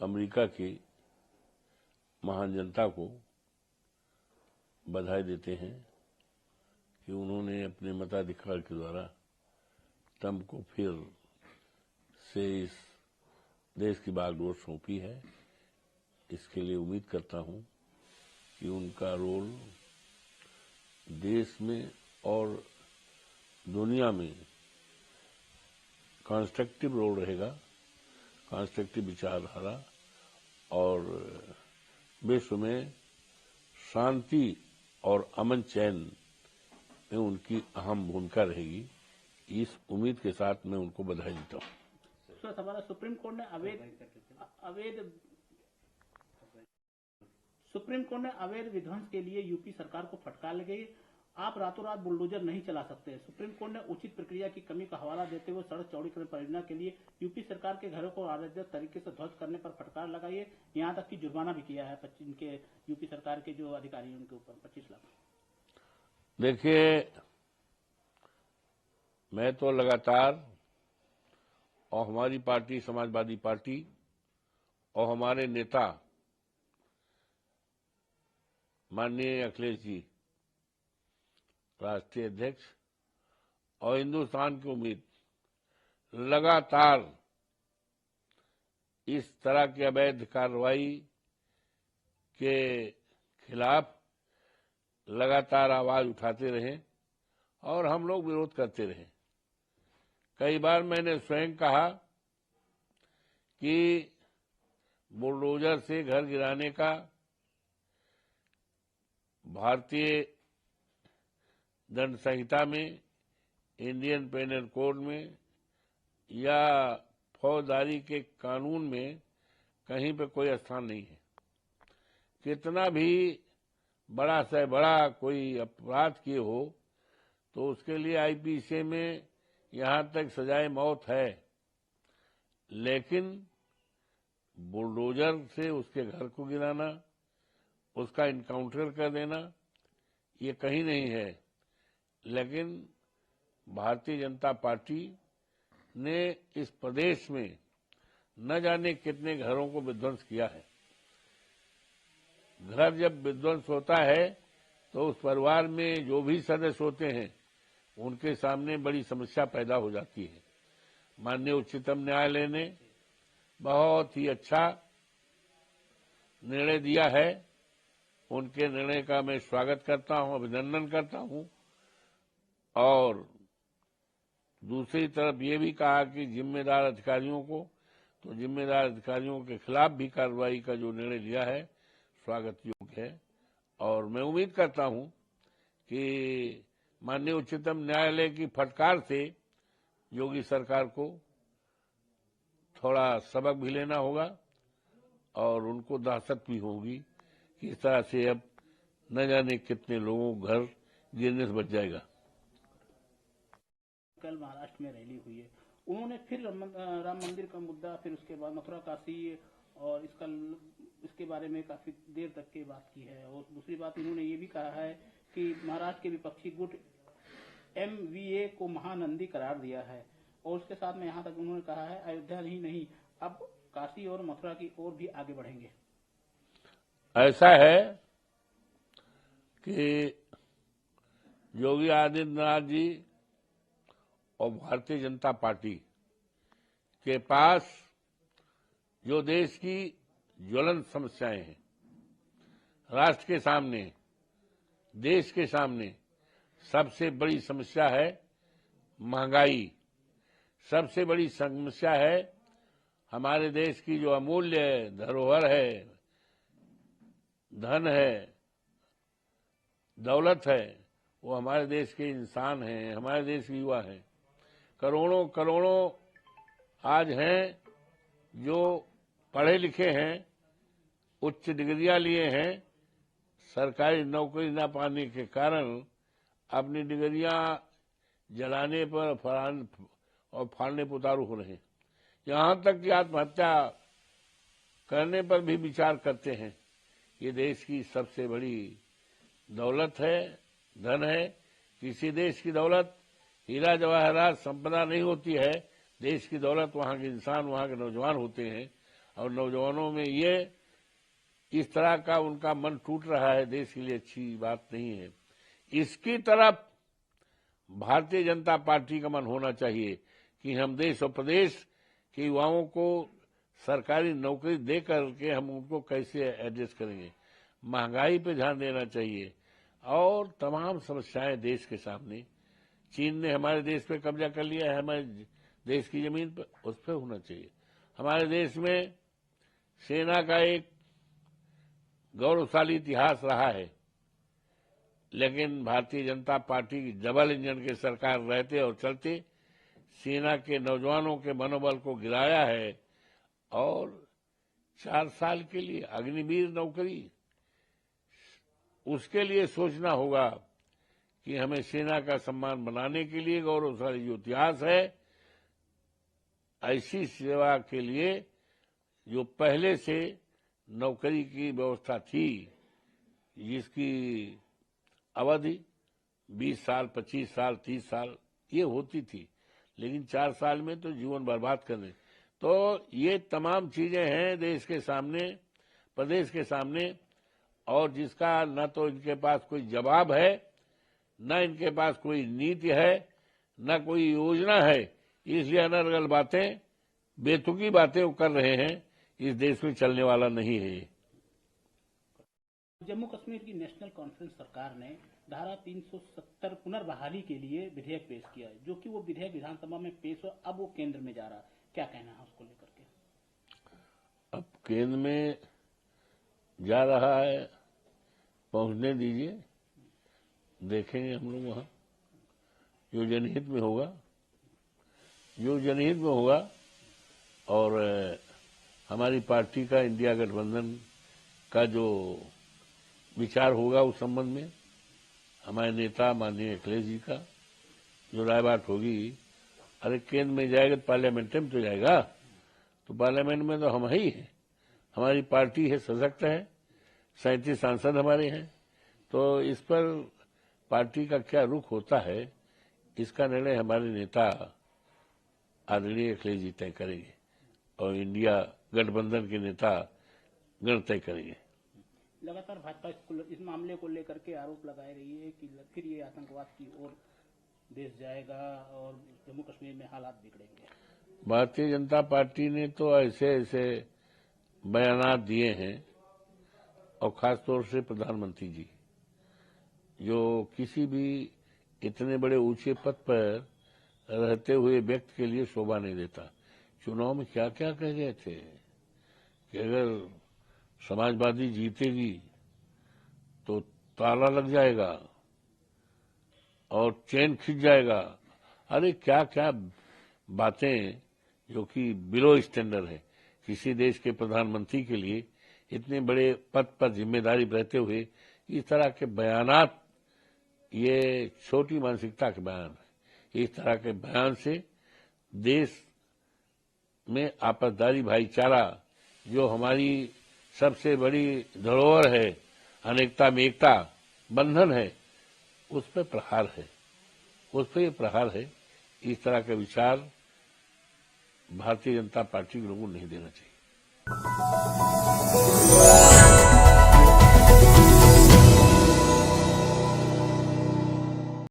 America की महान जनता को बधाई देते हैं कि उन्होंने अपने मताधिकार के द्वारा ट्रंप को फिर से इस देश की बागडोर सौंपी है। इसके लिए उम्मीद करता हूं कि उनका रोल देश में और दुनिया में कंस्ट्रक्टिव रोल रहेगा, कंस्ट्रक्टिव विचारधारा और विश्व में शांति और अमन चैन में उनकी अहम भूमिका रहेगी। इस उम्मीद के साथ मैं उनको बधाई देता हूं। सर, हमारा सुप्रीम कोर्ट ने अवैध विध्वंस के लिए यूपी सरकार को फटकार लगाई। आप रातों रात बुलडोजर नहीं चला सकते। सुप्रीम कोर्ट ने उचित प्रक्रिया की कमी का हवाला देते हुए सड़क चौड़ीकरण परियोजना के लिए यूपी सरकार के घरों को अराजक तरीके से ध्वस्त करने पर फटकार लगाई है। यहां तक कि जुर्माना भी किया है इनके यूपी सरकार के जो अधिकारी उनके ऊपर 25 लाख। देखिए, मैं तो लगातार और हमारी पार्टी समाजवादी पार्टी और हमारे नेता माननीय अखिलेश जी राष्ट्रीय अध्यक्ष और हिंदुस्तान की उम्मीद लगातार इस तरह की अवैध कार्रवाई के खिलाफ लगातार आवाज उठाते रहे और हम लोग विरोध करते रहे। कई बार मैंने स्वयं कहा कि बुलडोजर से घर गिराने का भारतीय दंड संहिता में, इंडियन पेनल कोड में या फौजदारी के कानून में कहीं पे कोई स्थान नहीं है। कितना भी बड़ा से बड़ा कोई अपराध किए हो तो उसके लिए आईपीसी में यहां तक सजाए मौत है, लेकिन बुलडोजर से उसके घर को गिराना, उसका इनकाउंटर कर देना, ये कहीं नहीं है। लेकिन भारतीय जनता पार्टी ने इस प्रदेश में न जाने कितने घरों को विध्वंस किया है। घर जब विध्वंस होता है तो उस परिवार में जो भी सदस्य होते हैं उनके सामने बड़ी समस्या पैदा हो जाती है। माननीय उच्चतम न्यायालय ने बहुत ही अच्छा निर्णय दिया है। उनके निर्णय का मैं स्वागत करता हूं, अभिनंदन करता हूं। और दूसरी तरफ ये भी कहा कि जिम्मेदार अधिकारियों को, तो जिम्मेदार अधिकारियों के खिलाफ भी कार्रवाई का जो निर्णय लिया है स्वागत योग्य है। और मैं उम्मीद करता हूं कि माननीय उच्चतम न्यायालय की फटकार से योगी सरकार को थोड़ा सबक भी लेना होगा और उनको दहशत भी होगी कि इस तरह से अब न जाने कितने लोगों को घर गिरने से बच जाएगा। कल महाराष्ट्र में रैली हुई है, उन्होंने फिर राम मंदिर का मुद्दा, फिर उसके बाद मथुरा काशी और इसके बारे में काफी देर तक की बात की है। और दूसरी बात इन्होंने ये भी कहा है कि महाराष्ट्र के विपक्षी गुट MVA को महानंदी करार दिया है। और उसके साथ में यहाँ तक उन्होंने कहा है अयोध्या ही नहीं, अब काशी और मथुरा की ओर भी आगे बढ़ेंगे। ऐसा है कि योगी आदित्यनाथ जी और भारतीय जनता पार्टी के पास जो देश की ज्वलंत समस्याएं हैं, राष्ट्र के सामने, देश के सामने सबसे बड़ी समस्या है महंगाई। सबसे बड़ी समस्या है हमारे देश की जो अमूल्य धरोहर है, धन है, दौलत है, वो हमारे देश के इंसान हैं, हमारे देश के युवा हैं। करोड़ों करोड़ों आज हैं जो पढ़े लिखे हैं, उच्च डिग्रियां लिए हैं, सरकारी नौकरी न पाने के कारण अपनी डिग्रियां जलाने पर और फाड़ने पर उतारू हो रहे हैं। यहां तक कि आत्महत्या करने पर भी विचार करते हैं। ये देश की सबसे बड़ी दौलत है, धन है। किसी देश की दौलत हीरा जवाहरात संपदा नहीं होती है। देश की दौलत वहां के इंसान, वहां के नौजवान होते हैं। और नौजवानों में ये इस तरह का उनका मन टूट रहा है, देश के लिए अच्छी बात नहीं है। इसकी तरफ भारतीय जनता पार्टी का मन होना चाहिए कि हम देश और प्रदेश के युवाओं को सरकारी नौकरी दे करके हम उनको कैसे एडजस्ट करेंगे। महंगाई पे ध्यान देना चाहिए और तमाम समस्याएं देश के सामने। चीन ने हमारे देश पे कब्जा कर लिया है, हमारे देश की जमीन पर, उस पर होना चाहिए। हमारे देश में सेना का एक गौरवशाली इतिहास रहा है, लेकिन भारतीय जनता पार्टी की डबल इंजन की सरकार रहते और चलते सेना के नौजवानों के मनोबल को गिराया है और 4 साल के लिए अग्निवीर नौकरी, उसके लिए सोचना होगा कि हमें सेना का सम्मान बनाने के लिए गौरवशाली जो इतिहास है, ऐसी सेवा के लिए जो पहले से नौकरी की व्यवस्था थी, जिसकी अवधि 20 साल, 25 साल, 30 साल ये होती थी, लेकिन 4 साल में तो जीवन बर्बाद करने। तो ये तमाम चीजें हैं देश के सामने, प्रदेश के सामने, और जिसका न तो इनके पास कोई जवाब है, न इनके पास कोई नीति है, न कोई योजना है। इसलिए अनर्गल बातें, बेतुकी बातें वो कर रहे हैं। इस देश में चलने वाला नहीं है। जम्मू कश्मीर की नेशनल कॉन्फ्रेंस सरकार ने धारा 370 पुनर्बहाली के लिए विधेयक पेश किया है, जो कि वो विधेयक विधानसभा में पेश हो, अब वो केंद्र में जा रहा है। क्या कहना है उसको लेकर के? अब केंद्र में जा रहा है, पहुंचने दीजिए, देखेंगे हम लोग वहां जो जनहित में होगा, जो जनहित में होगा। और हमारी पार्टी का, इंडिया गठबंधन का जो विचार होगा उस संबंध में, हमारे नेता माननीय अखिलेश जी का जो राय बात होगी, अरे केंद्र में जाएगा तो पार्लियामेंट में तो जाएगा, तो पार्लियामेंट में तो हम ही हैं, हमारी पार्टी है, सशक्त है, 37 सांसद हमारे हैं। तो इस पर पार्टी का क्या रुख होता है, इसका निर्णय हमारे नेता आदरणीय अखिलेश जी तय करेंगे और इंडिया गठबंधन के नेता गण तय करेंगे। लगातार भाजपा इस मामले को लेकर के आरोप लगाए रही है कि फिर ये आतंकवाद की ओर देश जाएगा और जम्मू कश्मीर में हालात बिगड़ेंगे। भारतीय जनता पार्टी ने तो ऐसे ऐसे बयानात दिए हैं, और खासतौर से प्रधानमंत्री जी, जो किसी भी इतने बड़े ऊंचे पद पर रहते हुए व्यक्ति के लिए शोभा नहीं देता। चुनाव में क्या क्या कह गए थे कि अगर समाजवादी जीतेगी तो ताला लग जाएगा और चैन खिंच जाएगा। अरे क्या क्या बातें, जो कि बिलो स्टैंडर्ड है किसी देश के प्रधानमंत्री के लिए, इतने बड़े पद पर जिम्मेदारी रहते हुए इस तरह के बयानात, ये छोटी मानसिकता के बयान है। इस तरह के बयान से देश में आपसदारी भाईचारा, जो हमारी सबसे बड़ी धरोहर है, अनेकता में एकता बंधन है, उस पर प्रहार है, उस पर यह प्रहार है। इस तरह के विचार भारतीय जनता पार्टी के लोगों को नहीं देना चाहिए।